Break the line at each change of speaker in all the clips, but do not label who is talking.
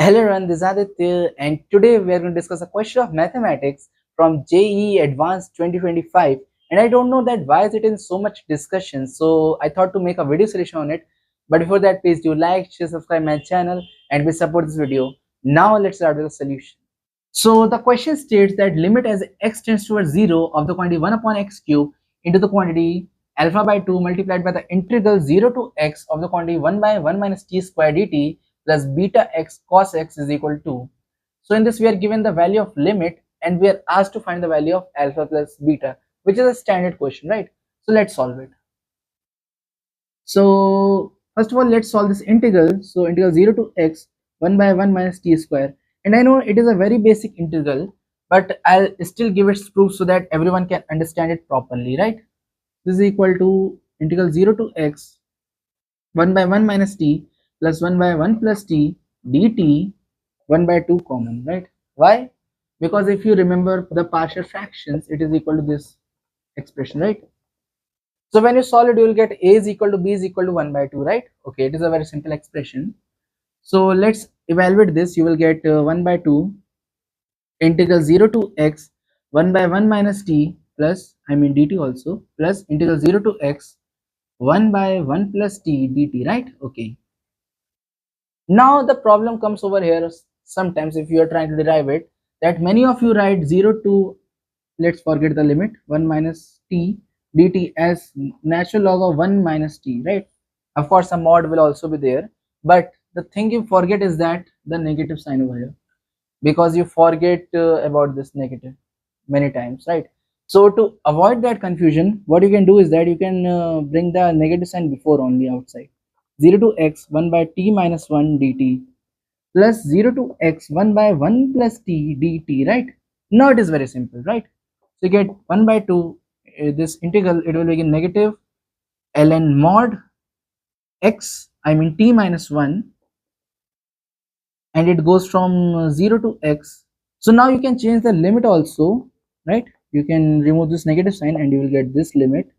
Hello everyone, this is Aditya and today we are going to discuss a question of mathematics from JEE Advanced 2025, and I don't know that why is it in so much discussion, so I thought to make a video solution on it. But before that, please do like, share, subscribe my channel and please support this video. Now let's start with the solution. So the question states that limit as x tends towards 0 of the quantity 1 upon x cube into the quantity alpha by 2 multiplied by the integral 0 to x of the quantity 1 by 1 minus t square dt plus beta x cos x is equal to. So in this we are given the value of limit and we are asked to find the value of alpha plus beta, which is a standard question, right? So let's solve it. So first of all, let's solve this integral. So integral 0 to x 1 by 1 minus t square, and I know it is a very basic integral, but I'll still give its proof so that everyone can understand it properly, right? This is equal to integral 0 to x 1 by 1 minus t plus 1 by 1 plus t dt 1 by 2 common, right? Why? Because if you remember the partial fractions, it is equal to this expression, right? So when you solve it, you will get a is equal to b is equal to 1 by 2, right? Okay, it is a very simple expression. So let's evaluate this. You will get 1 by 2 integral 0 to x 1 by 1 minus t plus, dt also, plus integral 0 to x 1 by 1 plus t dt, right? Okay. Now the problem comes over here sometimes if you are trying to derive it, that many of you write 0 to, let's forget the limit, 1 minus t dt as natural log of 1 minus t, right? Of course a mod will also be there, but the thing you forget is that the negative sign over here, because you forget about this negative many times, right? So to avoid that confusion, what you can do is that you can bring the negative sign before only outside. 0 to x 1 by t minus 1 dt plus 0 to x 1 by 1 plus t dt, right? Now it is very simple, right? So you get 1 by 2, this integral, it will begin negative ln mod x, t minus 1, and it goes from 0 to x. So now you can change the limit also, right? You can remove this negative sign and you will get this limit,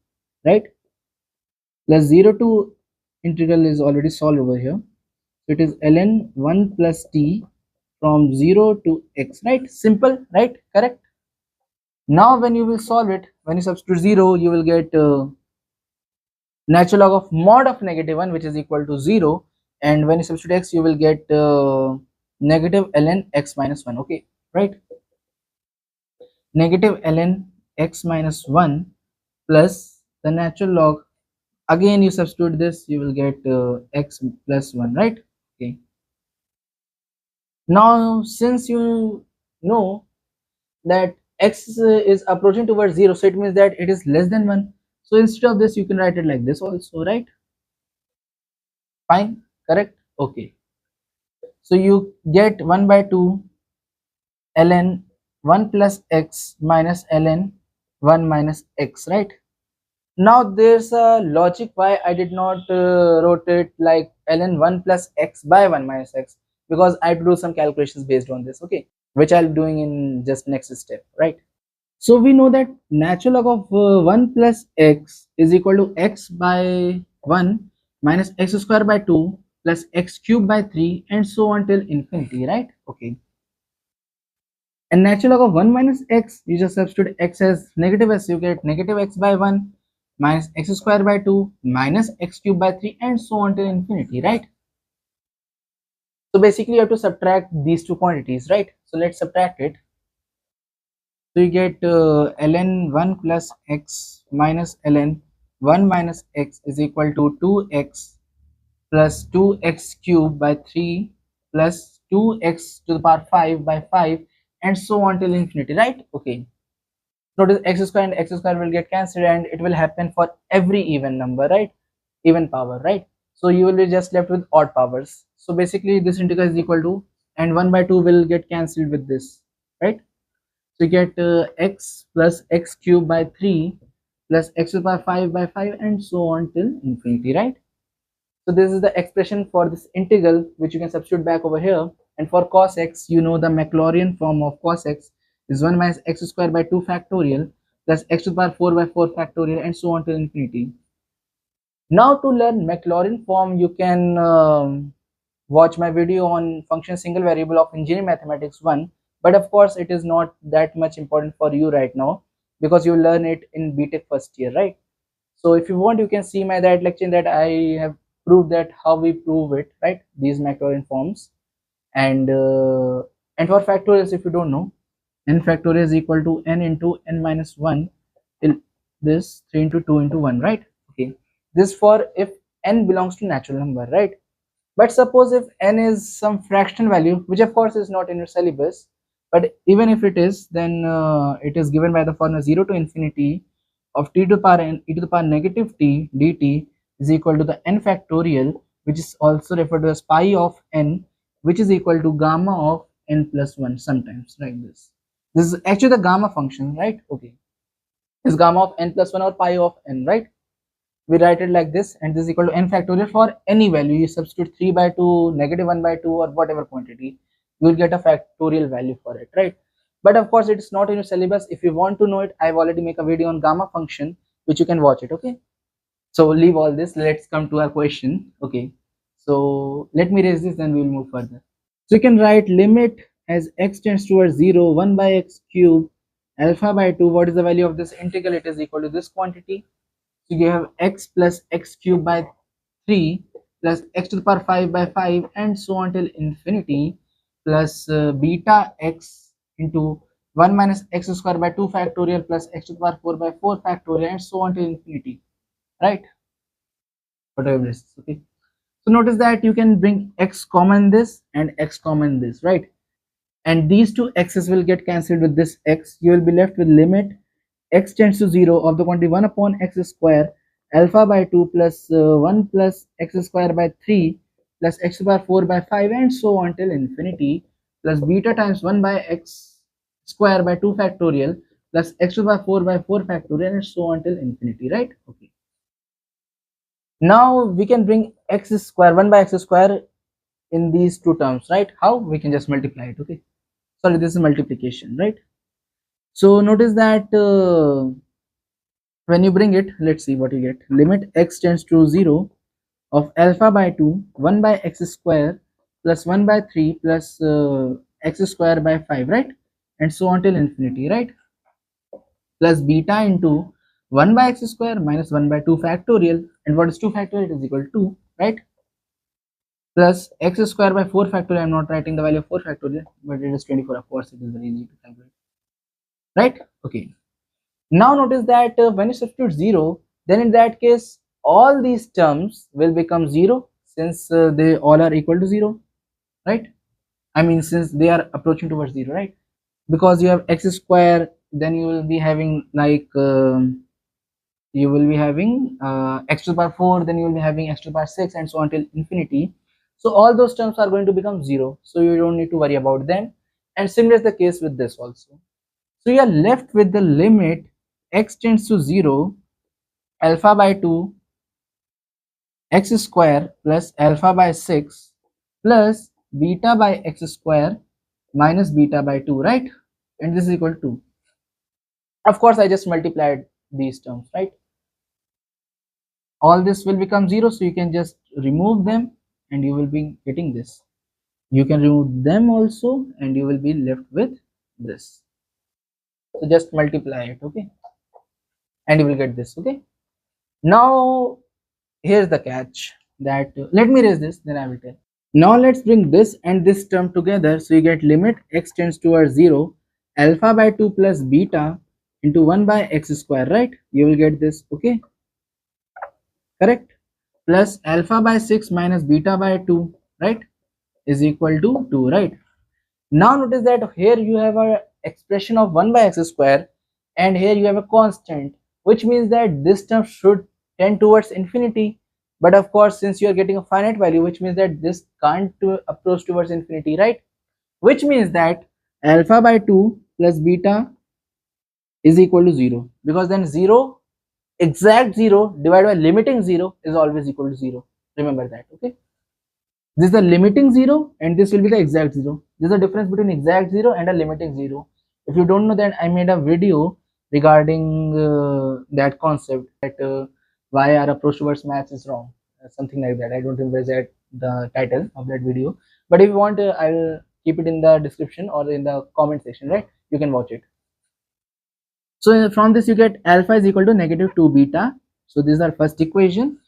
right? Plus 0 to integral is already solved over here. So it is ln 1 plus t from 0 to x, right? Simple, right? Correct. Now when you will solve it, when you substitute 0, you will get natural log of mod of negative 1, which is equal to 0, and when you substitute x, you will get negative ln x minus 1, okay, right? Negative ln x minus 1 plus the natural log, again you substitute this, you will get x plus 1, right? Okay. Now since you know that x is approaching towards 0, so it means that it is less than 1. So instead of this, you can write it like this also, right? Fine, correct? Okay. So you get 1 by 2 ln 1 plus x minus ln 1 minus x, right? Now there's a logic why I did not wrote it like ln 1 plus x by 1 minus x, because I have to do some calculations based on this, okay, which I'll be doing in just next step, right? So we know that natural log of 1 plus x is equal to x by 1 minus x square by 2 plus x cube by 3 and so on till infinity, right? Okay. And natural log of 1 minus x, you just substitute x as negative s, you get negative x by 1 minus x square by 2 minus x cube by 3 and so on till infinity, right? So basically you have to subtract these two quantities, right? So let's subtract it. So you get ln 1 plus x minus ln 1 minus x is equal to 2x plus 2x cube by 3 plus 2x to the power 5 by 5 and so on till infinity, right? Okay. Notice x square and x square will get cancelled and it will happen for every even number, right? Even power, right? So you will be just left with odd powers. So basically this integral is equal to, and 1 by 2 will get cancelled with this, right? So you get x plus x cube by 3 plus x to the power 5 by 5 and so on till infinity, right? So this is the expression for this integral, which you can substitute back over here. And for cos x, you know the Maclaurin form of cos x is 1 minus x square by 2 factorial plus x to the power 4 by 4 factorial and so on till infinity. Now to learn Maclaurin form, you can watch my video on function single variable of engineering mathematics 1, but of course it is not that much important for you right now because you learn it in BTech first year, right? So if you want, you can see my that lecture that I have proved that how we prove it, right? These Maclaurin forms. And for factorials, if you don't know, n factorial is equal to n into n minus 1 till this 3 into 2 into 1, right? Okay, this for if n belongs to natural number, right? But suppose if n is some fractional value, which of course is not in your syllabus, but even if it is, then it is given by the formula 0 to infinity of t to the power n e to the power negative t dt is equal to the n factorial, which is also referred to as pi of n, which is equal to gamma of n plus 1 sometimes, like this. This is actually the gamma function, right? Okay, is gamma of n plus 1 or pi of n, right? We write it like this, and this is equal to n factorial for any value. You substitute 3 by 2, negative 1 by 2, or whatever quantity, you will get a factorial value for it, right? But of course it is not in your syllabus. If you want to know it, I've already made a video on gamma function, which you can watch it. Okay, so leave all this, let's come to our question. Okay, so let me raise this, then we will move further. So you can write limit as x tends towards 0, 1 by x cube alpha by 2. What is the value of this integral? It is equal to this quantity. So you have x plus x cube by 3 plus x to the power 5 by 5 and so on till infinity, plus beta x into 1 minus x square by 2 factorial plus x to the power 4 by 4 factorial and so on till infinity, right? Whatever this is, okay. So notice that you can bring x common this and x common this, right? And these two x's will get cancelled with this x. You will be left with limit x tends to 0 of the quantity 1 upon x square alpha by 2 plus 1 plus x square by 3 plus x to the power 4 by 5 and so on till infinity, plus beta times 1 by x square by 2 factorial plus x to the power 4 by 4 factorial and so on till infinity, right? Okay. Now we can bring x square 1 by x square in these two terms, right? How? We can just multiply it. Okay, sorry, this is multiplication, right? So notice that when you bring it, let's see what you get. Limit x tends to 0 of alpha by 2 1 by x square plus 1 by 3 plus x square by 5, right? And so on till infinity, right? Plus beta into 1 by x square minus 1 by 2 factorial, and what is 2 factorial? It is equal to 2, right? Plus x square by 4 factorial. I'm not writing the value of 4 factorial, but it is 24. Of course, it is very easy to calculate, right? Okay. Now notice that when you substitute 0, then in that case all these terms will become 0 since they all are equal to 0, right? I mean, since they are approaching towards 0, right? Because you have x square, then you will be having like x to the power 4, then you will be having x to the power 6 and so on till infinity. So all those terms are going to become 0, so you don't need to worry about them. And similar is the case with this also. So you are left with the limit x tends to 0 alpha by 2 x square plus alpha by 6 plus beta by x square minus beta by 2, right? And this is equal to 2. Of course, I just multiplied these terms, right? All this will become 0, so you can just remove them and you will be getting this. You can remove them also and you will be left with this. So just multiply it, okay? And you will get this, okay? Now here's the catch, that let me raise this, then I will tell. Now let's bring this and this term together, so you get limit x tends towards 0 alpha by 2 plus beta into 1 by x square, right? You will get this, okay, correct, plus alpha by 6 minus beta by 2, right, is equal to 2, right? Now notice that here you have a expression of 1 by x square and here you have a constant, which means that this term should tend towards infinity. But of course, since you are getting a finite value, which means that this can't approach towards infinity, right? Which means that alpha by 2 plus beta is equal to 0, because then 0, exact 0 divided by limiting 0 is always equal to 0. Remember that, okay? This is the limiting 0 and this will be the exact 0. This is the difference between exact 0 and a limiting 0. If you don't know that, I made a video regarding that concept, that why our approach towards maths is wrong, something like that. I don't remember the title of that video, but if you want, I will keep it in the description or in the comment section, right? You can watch it. So from this you get alpha is equal to negative 2 beta. So this is our first equation.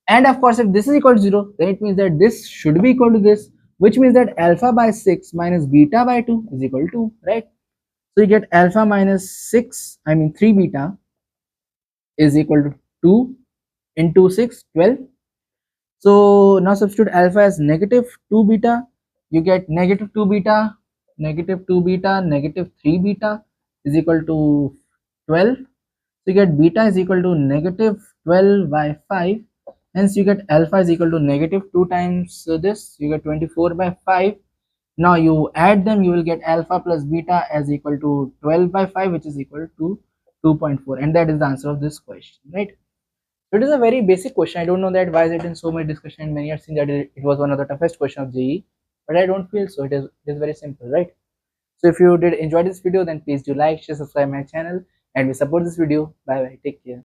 And of course, if this is equal to 0, then it means that this should be equal to this, which means that alpha by 6 minus beta by 2 is equal to 2, right? So you get alpha minus 3 beta is equal to 2 into 6, 12. So now substitute alpha as negative 2 beta. You get negative 2 beta, negative 2 beta, negative 3 beta is equal to 12. So you get beta is equal to negative 12 by 5. Hence you get alpha is equal to negative 2 times this. You get 24 by 5. Now you add them, you will get alpha plus beta as equal to 12 by 5, which is equal to 2.4. And that is the answer of this question, right? So it is a very basic question. I don't know that why is it in so much discussion. Many are saying that it was one of the toughest question of JEE, but I don't feel so. It is very simple, right? So if you did enjoy this video, then please do like, share, subscribe my channel, and we support this video. Bye bye. Take care.